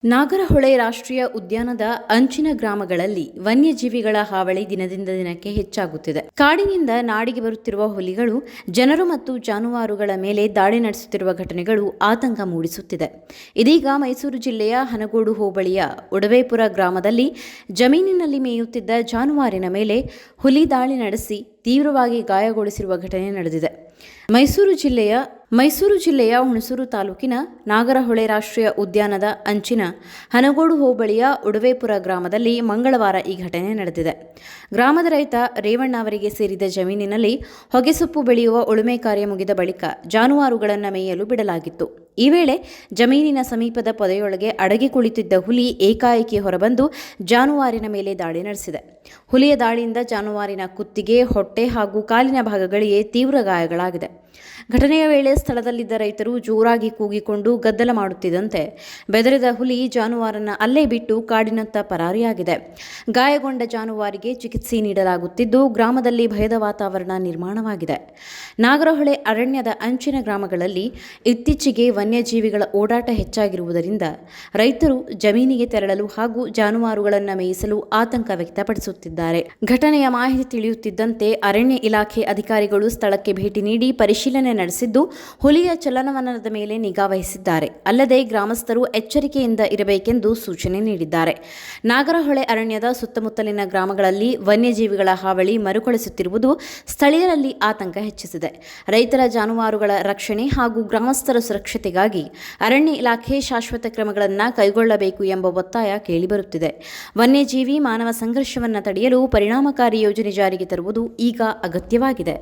ನಾಗರಹೊಳೆ ರಾಷ್ಟ್ರೀಯ ಉದ್ಯಾನದ ಅಂಚಿನ ಗ್ರಾಮಗಳಲ್ಲಿ ವನ್ಯಜೀವಿಗಳ ಹಾವಳಿ ದಿನದಿಂದ ದಿನಕ್ಕೆ ಹೆಚ್ಚಾಗುತ್ತಿದೆ. ಕಾಡಿನಿಂದ ನಾಡಿಗೆ ಬರುತ್ತಿರುವ ಹುಲಿಗಳು ಜನರು ಮತ್ತು ಜಾನುವಾರುಗಳ ಮೇಲೆ ದಾಳಿ ನಡೆಸುತ್ತಿರುವ ಘಟನೆಗಳು ಆತಂಕ ಮೂಡಿಸುತ್ತಿದೆ. ಇದೀಗ ಮೈಸೂರು ಜಿಲ್ಲೆಯ ಹನಗೋಡು ಹೋಬಳಿಯ ಉಡವೇಪುರ ಗ್ರಾಮದಲ್ಲಿ ಜಮೀನಿನಲ್ಲಿ ಮೇಯುತ್ತಿದ್ದ ಜಾನುವಾರಿನ ಮೇಲೆ ಹುಲಿ ದಾಳಿ ನಡೆಸಿ ತೀವ್ರವಾಗಿ ಗಾಯಗೊಳಿಸಿರುವ ಘಟನೆ ನಡೆದಿದೆ. ಮೈಸೂರು ಜಿಲ್ಲೆಯ ಹುಣಸೂರು ತಾಲೂಕಿನ ನಾಗರಹೊಳೆ ರಾಷ್ಟ್ರೀಯ ಉದ್ಯಾನದ ಅಂಚಿನ ಹನಗೋಡು ಹೋಬಳಿಯ ಉಡವೇಪುರ ಗ್ರಾಮದಲ್ಲಿ ಮಂಗಳವಾರ ಈ ಘಟನೆ ನಡೆದಿದೆ. ಗ್ರಾಮದ ರೈತ ರೇವಣ್ಣ ಅವರಿಗೆ ಸೇರಿದ ಜಮೀನಿನಲ್ಲಿ ಹೊಗೆಸೊಪ್ಪು ಬೆಳೆಯುವ ಉಳುಮೆ ಕಾರ್ಯ ಮುಗಿದ ಬಳಿಕ ಜಾನುವಾರುಗಳನ್ನು ಮೇಯಲು ಬಿಡಲಾಗಿತ್ತು. ಈ ವೇಳೆ ಜಮೀನಿನ ಸಮೀಪದ ಪೊದೆಯೊಳಗೆ ಅಡಗಿ ಕುಳಿತಿದ್ದ ಹುಲಿ ಏಕಾಏಕಿ ಹೊರಬಂದು ಜಾನುವಾರಿನ ಮೇಲೆ ದಾಳಿ ನಡೆಸಿದೆ. ಹುಲಿಯ ದಾಳಿಯಿಂದ ಜಾನುವಾರಿನ ಕುತ್ತಿಗೆ, ಹೊಟ್ಟೆ ಹಾಗೂ ಕಾಲಿನ ಭಾಗಗಳಿಗೆ ತೀವ್ರ ಗಾಯಗಳಾಗಿದೆ. ಘಟನೆಯ ವೇಳೆ ಸ್ಥಳದಲ್ಲಿದ್ದ ರೈತರು ಜೋರಾಗಿ ಕೂಗಿಕೊಂಡು ಗದ್ದಲ ಮಾಡುತ್ತಿದ್ದಂತೆ ಬೆದರಿದ ಹುಲಿ ಜಾನುವಾರನ್ನು ಅಲ್ಲೇ ಬಿಟ್ಟು ಕಾಡಿನತ್ತ ಪರಾರಿಯಾಗಿದೆ. ಗಾಯಗೊಂಡ ಜಾನುವಾರಿಗೆ ಚಿಕಿತ್ಸೆ ನೀಡಲಾಗುತ್ತಿದ್ದು ಗ್ರಾಮದಲ್ಲಿ ಭಯದ ವಾತಾವರಣ ನಿರ್ಮಾಣವಾಗಿದೆ. ನಾಗರಹೊಳೆ ಅರಣ್ಯದ ಅಂಚಿನ ಗ್ರಾಮಗಳಲ್ಲಿ ಇತ್ತೀಚೆಗೆ ವನ್ಯಜೀವಿಗಳ ಓಡಾಟ ಹೆಚ್ಚಾಗಿರುವುದರಿಂದ ರೈತರು ಜಮೀನಿಗೆ ತೆರಳಲು ಹಾಗೂ ಜಾನುವಾರುಗಳನ್ನು ಮೇಯಿಸಲು ಆತಂಕ ವ್ಯಕ್ತಪಡಿಸುತ್ತಿದ್ದಾರೆ. ಘಟನೆಯ ಮಾಹಿತಿ ತಿಳಿಯುತ್ತಿದ್ದಂತೆ ಅರಣ್ಯ ಇಲಾಖೆ ಅಧಿಕಾರಿಗಳು ಸ್ಥಳಕ್ಕೆ ಭೇಟಿ ನೀಡಿ ಪರಿಶೀಲನೆ ನಡೆಸಿದ್ದು ಹುಲಿಯ ಚಲನವಲನದ ಮೇಲೆ ನಿಗಾ ವಹಿಸಿದ್ದಾರೆ. ಅಲ್ಲದೆ ಗ್ರಾಮಸ್ಥರು ಎಚ್ಚರಿಕೆಯಿಂದ ಇರಬೇಕೆಂದು ಸೂಚನೆ ನೀಡಿದ್ದಾರೆ. ನಾಗರಹೊಳೆ ಅರಣ್ಯದ ಸುತ್ತಮುತ್ತಲಿನ ಗ್ರಾಮಗಳಲ್ಲಿ ವನ್ಯಜೀವಿಗಳ ಹಾವಳಿ ಮರುಕಳಿಸುತ್ತಿರುವುದು ಸ್ಥಳೀಯರಲ್ಲಿ ಆತಂಕ ಹೆಚ್ಚಿಸಿದೆ. ರೈತರ ಜಾನುವಾರುಗಳ ರಕ್ಷಣೆ ಹಾಗೂ ಗ್ರಾಮಸ್ಥರ ಸುರಕ್ಷತೆಗಾಗಿ ಅರಣ್ಯ ಇಲಾಖೆ ಶಾಶ್ವತ ಕ್ರಮಗಳನ್ನು ಕೈಗೊಳ್ಳಬೇಕು ಎಂಬ ಒತ್ತಾಯ ಕೇಳಿಬರುತ್ತಿದೆ. ವನ್ಯಜೀವಿ ಮಾನವ ಸಂಘರ್ಷವನ್ನು ತಡೆಯಲು ಪರಿಣಾಮಕಾರಿ ಯೋಜನೆ ಜಾರಿಗೆ ತರುವುದು ಈಗ ಅಗತ್ಯವಾಗಿದೆ.